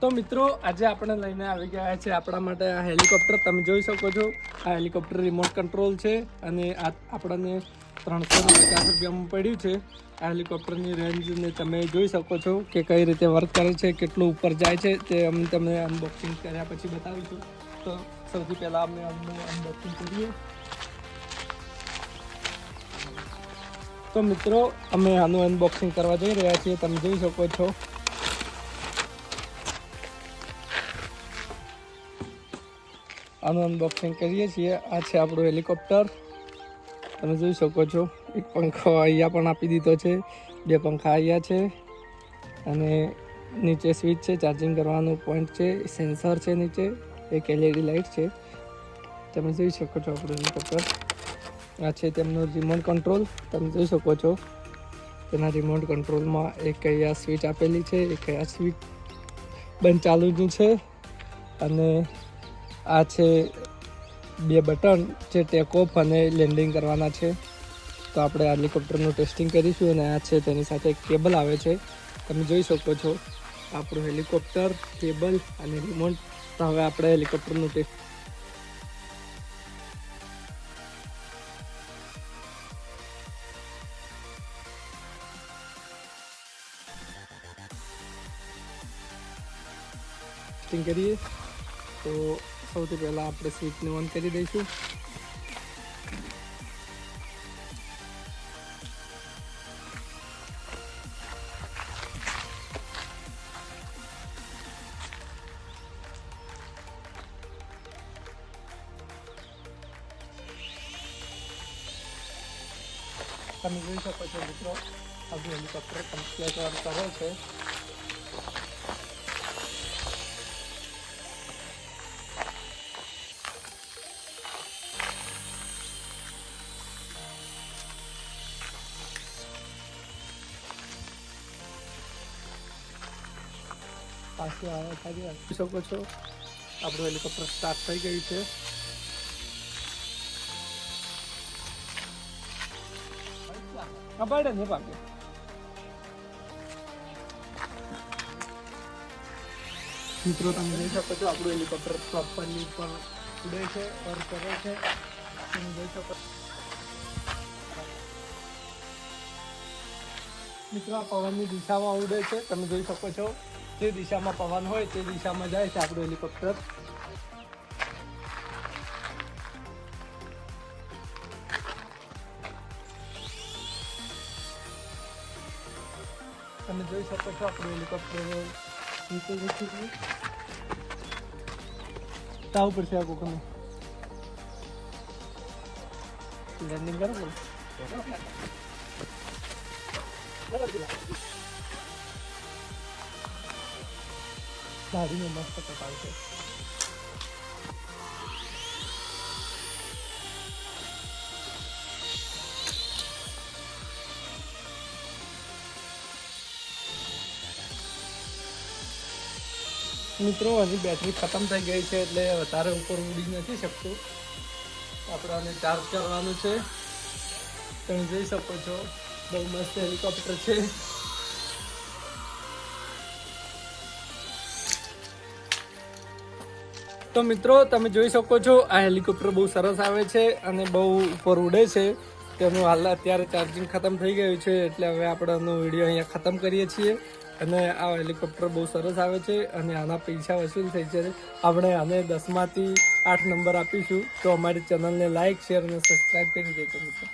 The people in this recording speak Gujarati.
તો મિત્રો આજે આપણે લઈને આવી ગયા છે આપણા માટે આ હેલિકોપ્ટર. તમે જોઈ શકો છો આ હેલિકોપ્ટર રિમોટ કંટ્રોલ છે અને આ આપણને 350 રૂપિયામાં પડ્યું છે. આ હેલિકોપ્ટરની રેન્જને તમે જોઈ શકો છો કે કઈ રીતે વર્ક કરે છે, કેટલું ઉપર જાય છે તે અમે તમને અનબોક્સિંગ કર્યા પછી બતાવીશું. તો સૌથી પહેલાં અમે અનબોક્સિંગ કરીએ. તો મિત્રો અમે આનું અનબોક્સિંગ કરવા જઈ રહ્યા છીએ. તમે જોઈ શકો છો આનું અનબોક્સિંગ કરીએ છીએ. આ છે આપણું હેલિકોપ્ટર. તમે જોઈ શકો છો એક પંખો અહીંયા પણ આપી દીધો છે, 2 પંખા અહીંયા છે અને નીચે સ્વિચ છે, ચાર્જિંગ કરવાનું પોઈન્ટ છે, સેન્સર છે, નીચે એક LED લાઇટ છે. તમે જોઈ શકો છો આપણું હેલિકોપ્ટર. આ છે તેમનો રિમોટ કંટ્રોલ. તમે જોઈ શકો છો તેના રિમોટ કંટ્રોલમાં એક અહીંયા સ્વિચ આપેલી છે, એક અહીંયા સ્વિચ બંધ ચાલુની છે અને આ છે 2 બટન જે ટેક ઓફ અને લેન્ડિંગ કરવાના છે. તો આપણે આ હેલિકોપ્ટરનું ટેસ્ટિંગ કરીશું અને આ છે તેની સાથે એક કેબલ આવે છે. તમે જોઈ શકો છો આપણું હેલિકોપ્ટર, કેબલ અને રિમોટ. તો હવે આપણે હેલિકોપ્ટરનું ટેસ્ટિંગ કરીએ. તો સૌથી પહેલાં આપણે સ્વિચને ઓન કરી દઈશું. તમે જોઈ શકો છો મિત્રો આપણું હેલિકોપ્ટર કમ્પ્લીટ વર્ક કરે છે. પાછું આવે જોઈ શકો છો આપણું હેલિકોપ્ટર સ્ટાર્ટ થઈ ગયું છે. અબાડે ને પાકે મિત્રો તમે જોઈ શકો છો આપણું હેલિકોપ્ટર પ્રોપરલી પણ ઉડે છે, વર્ક કરે છે. તમે જોઈ શકો મિત્રો આ પવનની દિશામાં ઉડે છે. તમે જોઈ શકો છો જે દિશામાં પવન હોય તે દિશામાં જાય છે આપણું હેલિકોપ્ટર. તમે જોઈ શકો છો આપણું હેલિકોપ્ટર નીચે જશે. તા ઉપર છે આ કોકનું લેન્ડિંગ કરો. ગાડીને મસ્ત કપાવશે. મિત્રો હજી બેટરી ખતમ થઈ ગઈ છે એટલે વધારે ઉપર ઉડી નથી શકતું. આપણે આને ચાર્જ કરવાનું છે. તમે જોઈ શકો છો બહુ મસ્ત હેલિકોપ્ટર છે. તો મિત્રો તમે જોઈ શકો છો આ હેલિકોપ્ટર બહુ સરસ આવે છે અને બહુ ઉપર ઉડે છે. તેનું હાલ અત્યારે ચાર્જિંગ ખતમ થઈ ગયું છે એટલે હવે આપણે આનો વિડીયો અહીંયા ખતમ કરીએ છીએ. અને આ હેલિકોપ્ટર બહુ સરસ આવે છે અને આના પૈસા વસૂલ થઈ છે. આપણે આને 10માંથી 8 નંબર આપીશું. તો અમારી ચેનલને લાઇક, શેર અને સબસ્ક્રાઈબ કરી દેજો મિત્રો.